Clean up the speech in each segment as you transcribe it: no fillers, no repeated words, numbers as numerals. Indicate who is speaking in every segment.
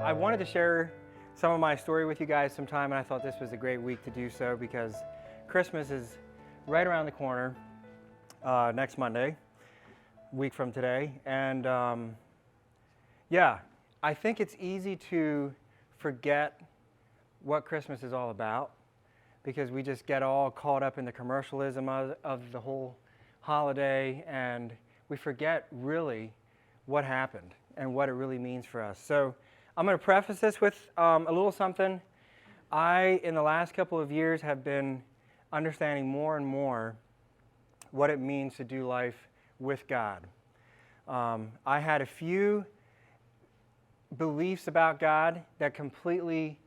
Speaker 1: I wanted to share some of my story with you guys sometime, and I thought this was a great week to do so because Christmas is right around the corner next Monday, a week from today. And yeah, I think it's easy to forget what Christmas is all about because we just get all caught up in the commercialism of the whole holiday, and we forget really what happened and what it really means for us. So I'm going to preface this with a little something. I, in the last couple of years, have been understanding more and more what it means to do life with God. I had a few beliefs about God that completely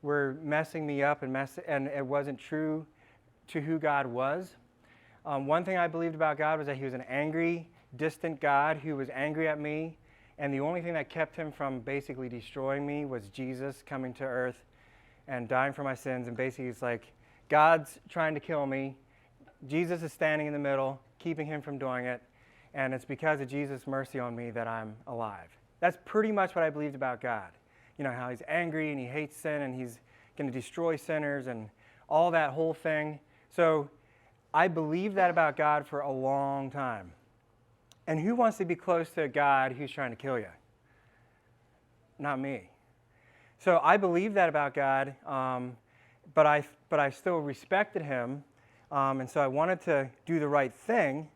Speaker 1: were messing me up, and it wasn't true to who God was. One thing I believed about God was that He was an angry, distant God who was angry at me, and the only thing that kept Him from basically destroying me was Jesus coming to earth and dying for my sins. And basically it's like, God's trying to kill me, Jesus is standing in the middle, keeping Him from doing it, and it's because of Jesus' mercy on me that I'm alive. That's pretty much what I believed about God. You know, how He's angry and He hates sin and He's going to destroy sinners and all that whole thing. So I believed that about God for a long time. And who wants to be close to a God who's trying to kill you? Not me. So I believed that about God, but I still respected Him, and so I wanted to do the right thing,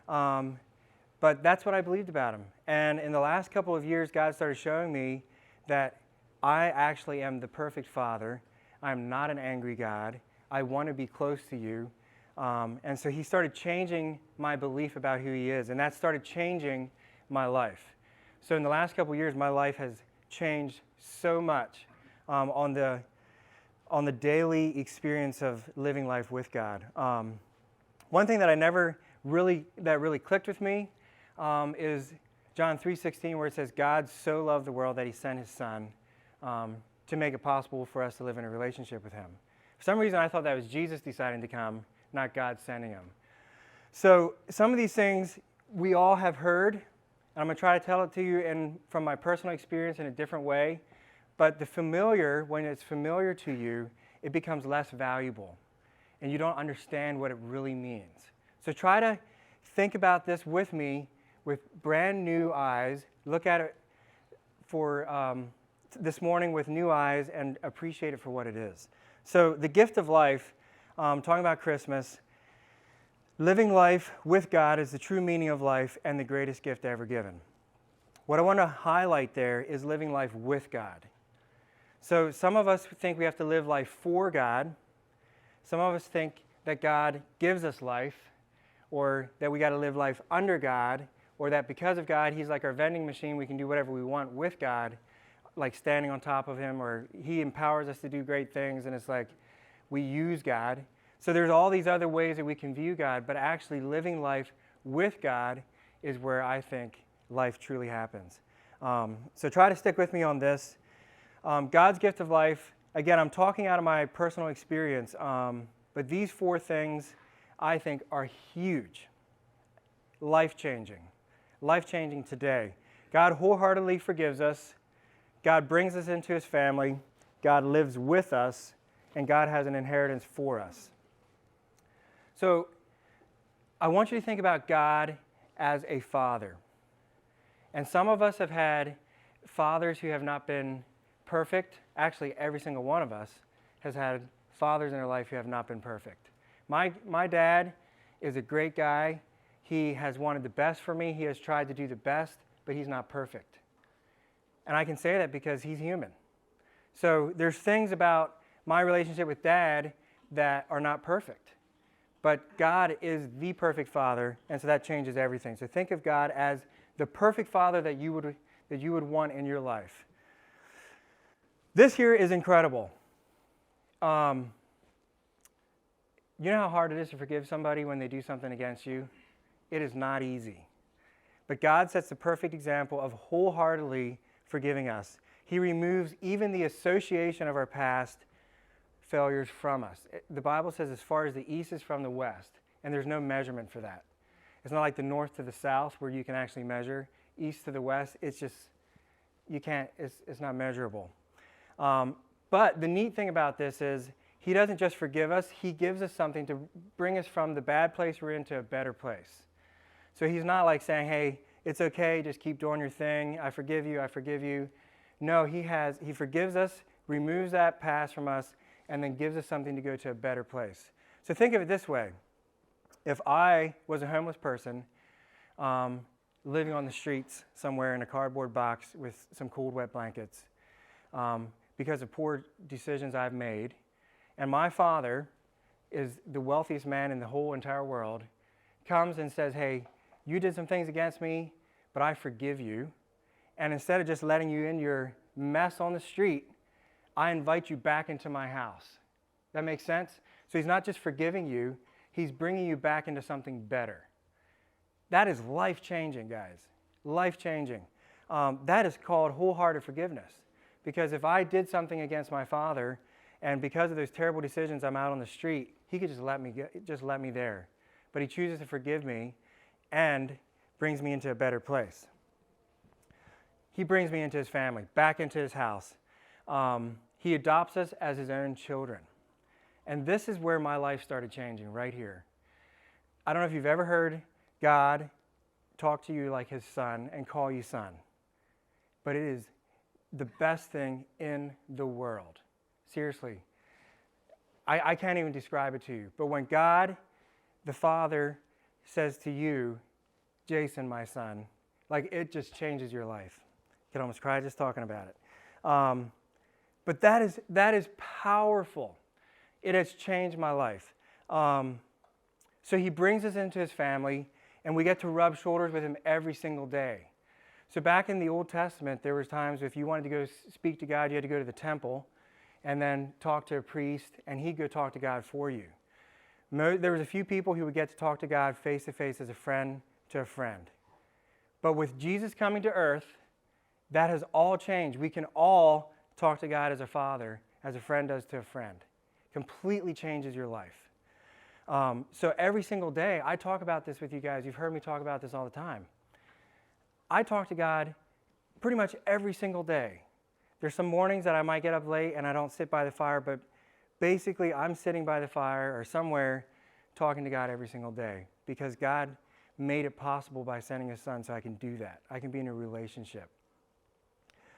Speaker 1: but that's what I believed about Him. And in the last couple of years, God started showing me that I actually am the perfect Father. I'm not an angry God. I want to be close to you. And so He started changing my belief about who He is, and that started changing my life. So in the last couple of years, my life has changed so much on the daily experience of living life with God. One thing that really clicked with me is John 3:16, where it says, God so loved the world that He sent His Son to make it possible for us to live in a relationship with Him. For some reason, I thought that was Jesus deciding to come, not God sending Him. So some of these things we all have heard, and I'm going to try to tell it to you from my personal experience in a different way. But the familiar, when it's familiar to you, it becomes less valuable, and you don't understand what it really means. So try to think about this with me with brand new eyes. Look at it for this morning with new eyes and appreciate it for what it is. So the gift of life, talking about Christmas, living life with God is the true meaning of life and the greatest gift ever given. What I want to highlight there is living life with God. So some of us think we have to live life for God. Some of us think that God gives us life, or that we got to live life under God, or that because of God, He's like our vending machine, we can do whatever we want with God, like standing on top of Him, or He empowers us to do great things, and it's like we use God. So there's all these other ways that we can view God, but actually living life with God is where I think life truly happens. So try to stick with me on this. God's gift of life, again, I'm talking out of my personal experience, but these four things I think are huge, life-changing today. God wholeheartedly forgives us. God brings us into His family. God lives with us, and God has an inheritance for us. So I want you to think about God as a father. And some of us have had fathers who have not been perfect. Actually, every single one of us has had fathers in their life who have not been perfect. My dad is a great guy. He has wanted the best for me. He has tried to do the best, but he's not perfect. And I can say that because he's human. So there's things about my relationship with Dad that are not perfect. But God is the perfect Father, and so that changes everything. So think of God as the perfect Father that you would want in your life. This here is incredible. You know how hard it is to forgive somebody when they do something against you? It is not easy. But God sets the perfect example of wholeheartedly forgiving us. He removes even the association of our past failures from us. The Bible says as far as the east is from the west, and there's no measurement for that. It's not like the north to the south where you can actually measure. East to the west, it's just, you can't, it's not measurable. But the neat thing about this is he doesn't just forgive us, he gives us something to bring us from the bad place we're in to a better place. So he's not like saying, hey, it's okay, just keep doing your thing, I forgive you, I forgive you. No, he forgives us, removes that past from us, and then gives us something to go to a better place. So think of it this way. If I was a homeless person living on the streets somewhere in a cardboard box with some cold, wet blankets because of poor decisions I've made, and my father is the wealthiest man in the whole entire world, comes and says, hey, you did some things against me, but I forgive you. And instead of just letting you in your mess on the street, I invite you back into my house. That makes sense? So he's not just forgiving you, he's bringing you back into something better. That is life-changing, guys. Life-changing. That is called wholehearted forgiveness. Because if I did something against my father, and because of those terrible decisions I'm out on the street, he could just let me there. But he chooses to forgive me and brings me into a better place. He brings me into his family, back into his house. He adopts us as his own children. And this is where my life started changing, right here. I don't know if you've ever heard God talk to you like his son and call you son. But it is the best thing in the world. Seriously. I can't even describe it to you. But when God, the Father, says to you, Jason, my son, like it just changes your life. I could almost cry just talking about it. But that is powerful. It has changed my life. So he brings us into his family, and we get to rub shoulders with him every single day. So back in the Old Testament, there was times if you wanted to go speak to God, you had to go to the temple and then talk to a priest, and he'd go talk to God for you. There was a few people who would get to talk to God face to face as a friend to a friend. But with Jesus coming to earth, that has all changed. We can all talk to God as a father, as a friend does to a friend. Completely changes your life. So every single day, I talk about this with you guys. You've heard me talk about this all the time. I talk to God pretty much every single day. There's some mornings that I might get up late and I don't sit by the fire, but basically I'm sitting by the fire or somewhere talking to God every single day because God made it possible by sending his son so I can do that. I can be in a relationship.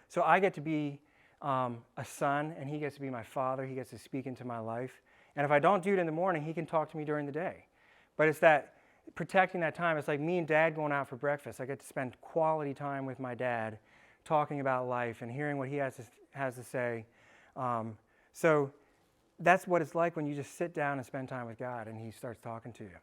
Speaker 1: So I get to be a son, and he gets to be my father. He gets to speak into my life. And if I don't do it in the morning, he can talk to me during the day. But it's that protecting that time. It's like me and Dad going out for breakfast. I get to spend quality time with my dad, talking about life and hearing what he has to say. So that's what it's like when you just sit down and spend time with God, and he starts talking to you.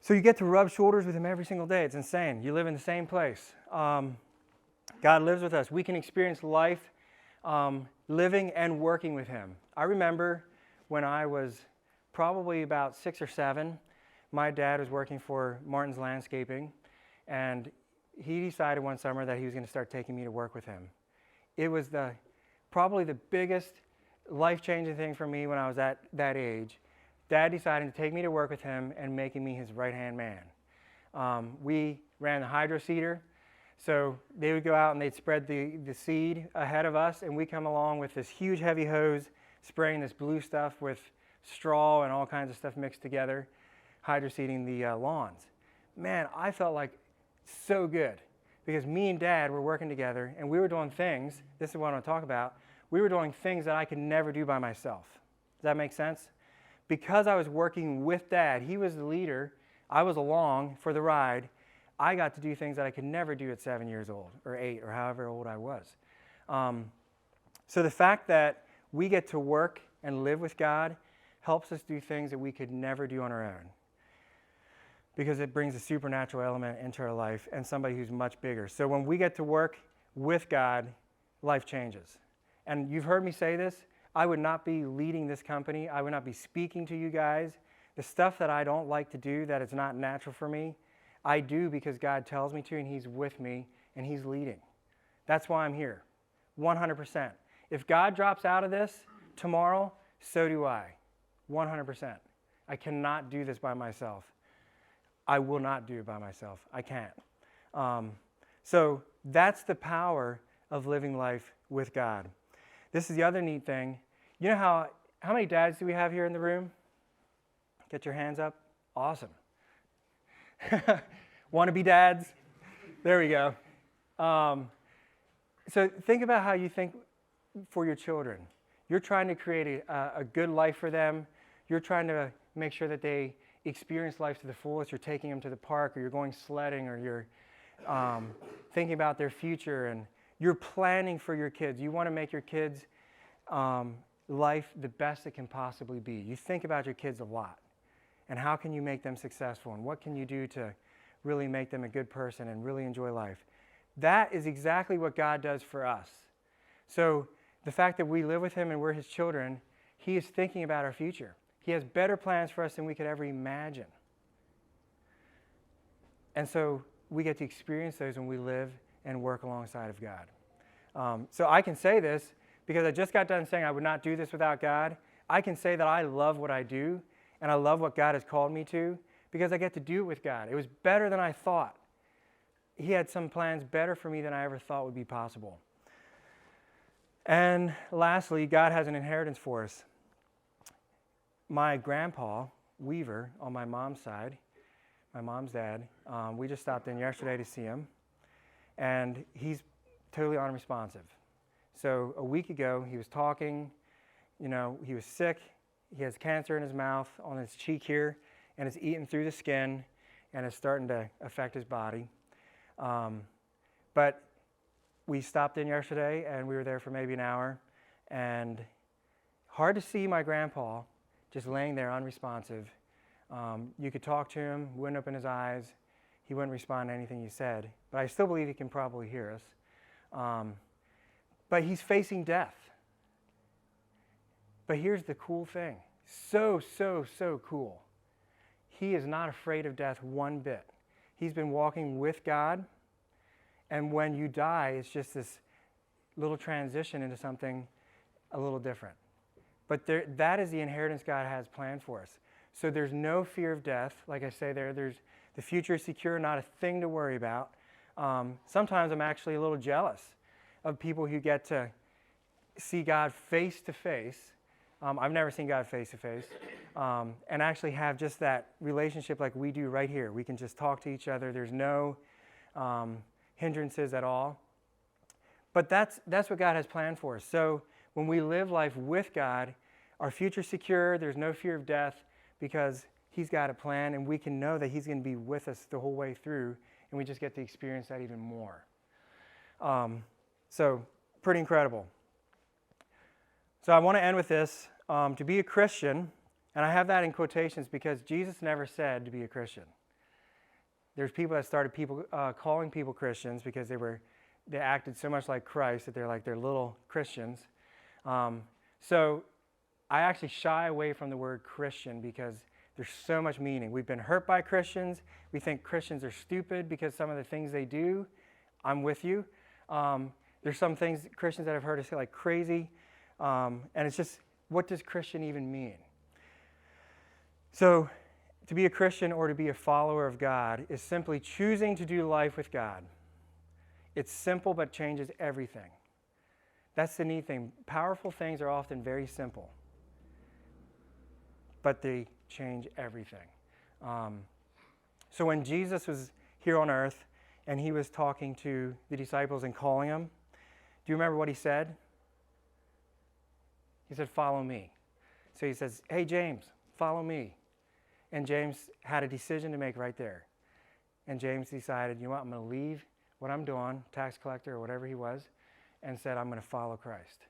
Speaker 1: So you get to rub shoulders with him every single day. It's insane. You live in the same place. God lives with us. We can experience life living and working with him. I remember when I was probably about 6 or 7, my dad was working for Martin's Landscaping, and he decided one summer that he was going to start taking me to work with him. It was probably the biggest life-changing thing for me when I was at that age. Dad decided to take me to work with him and making me his right-hand man. We ran the hydro seeder. So they would go out and they'd spread the seed ahead of us, and we come along with this huge heavy hose spraying this blue stuff with straw and all kinds of stuff mixed together, hydro seeding the lawns. Man, I felt like so good because me and Dad were working together and we were doing things, this is what I want to talk about, we were doing things that I could never do by myself. Does that make sense? Because I was working with Dad, he was the leader, I was along for the ride, I got to do things that I could never do at 7 years old or 8 or however old I was. So the fact that we get to work and live with God helps us do things that we could never do on our own because it brings a supernatural element into our life and somebody who's much bigger. So when we get to work with God, life changes. And you've heard me say this, I would not be leading this company, I would not be speaking to you guys. The stuff that I don't like to do, that is not natural for me, I do because God tells me to, and he's with me, and he's leading. That's why I'm here, 100%. If God drops out of this tomorrow, so do I, 100%. I cannot do this by myself. I will not do it by myself. I can't. So that's the power of living life with God. This is the other neat thing. You know how many dads do we have here in the room? Get your hands up. Awesome. Want to be dads? There we go. So think about how you think for your children. You're trying to create a good life for them. You're trying to make sure that they experience life to the fullest. You're taking them to the park, or you're going sledding, or you're thinking about their future, and you're planning for your kids. You want to make your kids' life the best it can possibly be. You think about your kids a lot, and how can you make them successful, and what can you do to really make them a good person and really enjoy life. That is exactly what God does for us. So the fact that we live with him and we're his children, he is thinking about our future. He has better plans for us than we could ever imagine. And so we get to experience those when we live and work alongside of God. So I can say this because I just got done saying I would not do this without God. I can say that I love what I do, and I love what God has called me to, because I get to do it with God. It was better than I thought. He had some plans better for me than I ever thought would be possible. And lastly, God has an inheritance for us. My grandpa, Weaver, on my mom's side, my mom's dad, we just stopped in yesterday to see him, and he's totally unresponsive. So a week ago, he was talking, he was sick, he has cancer in his mouth, on his cheek here, and it's eating through the skin, and it's starting to affect his body. But we stopped in yesterday, and we were there for maybe an hour, and hard to see my grandpa just laying there unresponsive. You could talk to him, wouldn't open his eyes, he wouldn't respond to anything you said, but I still believe he can probably hear us. But he's facing death. But here's the cool thing, so cool. He is not afraid of death one bit. He's been walking with God, and when you die, it's just this little transition into something a little different. But that is the inheritance God has planned for us. So there's no fear of death. Like I say there's the future is secure, not a thing to worry about. Sometimes I'm actually a little jealous of people who get to see God face to face. I've never seen God face to face, and actually have just that relationship like we do right here. We can just talk to each other. There's no hindrances at all. But that's what God has planned for us. So when we live life with God, our future's secure. There's no fear of death because he's got a plan, and we can know that he's going to be with us the whole way through, and we just get to experience that even more. So pretty incredible. So I want to end with this. To be a Christian, and I have that in quotations because Jesus never said to be a Christian. There's people that started calling people Christians because they acted so much like Christ that they're little Christians. So I actually shy away from the word Christian because there's so much meaning. We've been hurt by Christians. We think Christians are stupid because some of the things they do. I'm with you. There's some things Christians that I've heard us say like crazy. And it's just, what does Christian even mean? So to be a Christian or to be a follower of God is simply choosing to do life with God. It's simple but changes everything. That's the neat thing. Powerful things are often very simple, but they change everything. So when Jesus was here on earth and he was talking to the disciples and calling them, do you remember what he said? He said, "Follow me." So he says, "Hey, James, follow me." And James had a decision to make right there. And James decided, you know what, I'm going to leave what I'm doing, tax collector or whatever he was, and said, I'm going to follow Christ.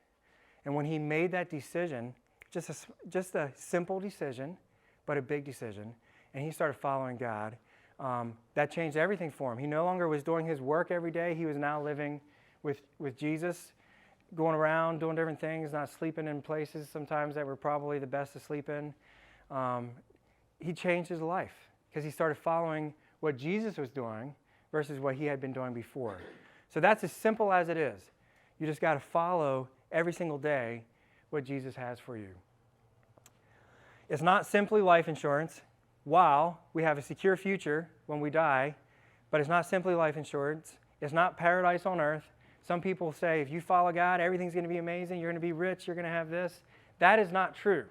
Speaker 1: And when he made that decision, just a simple decision, but a big decision, and he started following God, that changed everything for him. He no longer was doing his work every day. He was now living with Jesus, going around, doing different things, not sleeping in places sometimes that were probably the best to sleep in. He changed his life because he started following what Jesus was doing versus what he had been doing before. So that's as simple as it is. You just got to follow every single day what Jesus has for you. It's not simply life insurance. While we have a secure future when we die, but it's not simply life insurance. It's not paradise on earth. Some people say, if you follow God, everything's going to be amazing, you're going to be rich, you're going to have this. That is not true.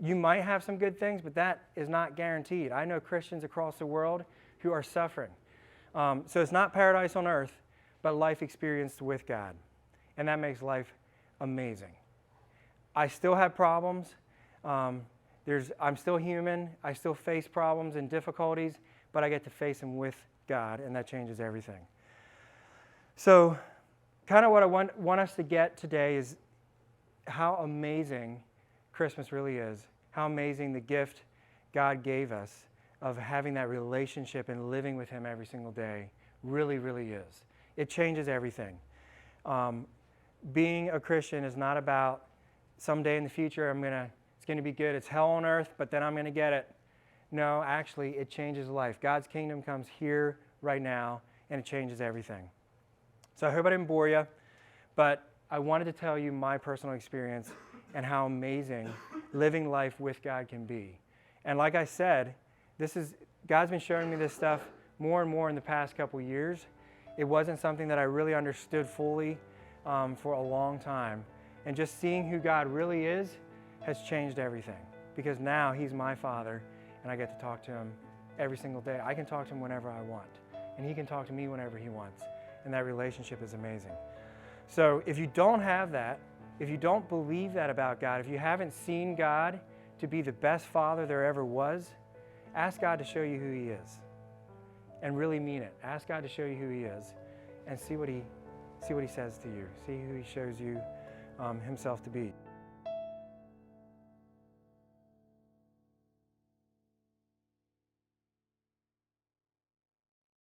Speaker 1: You might have some good things, but that is not guaranteed. I know Christians across the world who are suffering. So it's not paradise on earth, but life experienced with God. And that makes life amazing. I still have problems. I'm still human. I still face problems and difficulties, but I get to face them with God, and that changes everything. So kind of what I want us to get today is how amazing Christmas really is, how amazing the gift God gave us of having that relationship and living with Him every single day really, really is. It changes everything. Being a Christian is not about someday in the future it's going to be good, it's hell on earth, but then I'm going to get it. No, actually, it changes life. God's kingdom comes here right now, and it changes everything. So I hope I didn't bore you, but I wanted to tell you my personal experience and how amazing living life with God can be. And like I said, God's been showing me this stuff more and more in the past couple years. It wasn't something that I really understood fully for a long time. And just seeing who God really is has changed everything, because now He's my Father, and I get to talk to Him every single day. I can talk to Him whenever I want, and He can talk to me whenever He wants, and that relationship is amazing. So if you don't have that, if you don't believe that about God, if you haven't seen God to be the best Father there ever was, ask God to show you who He is, and really mean it. Ask God to show you who He is, and see what He says to you. See who He shows you Himself to be.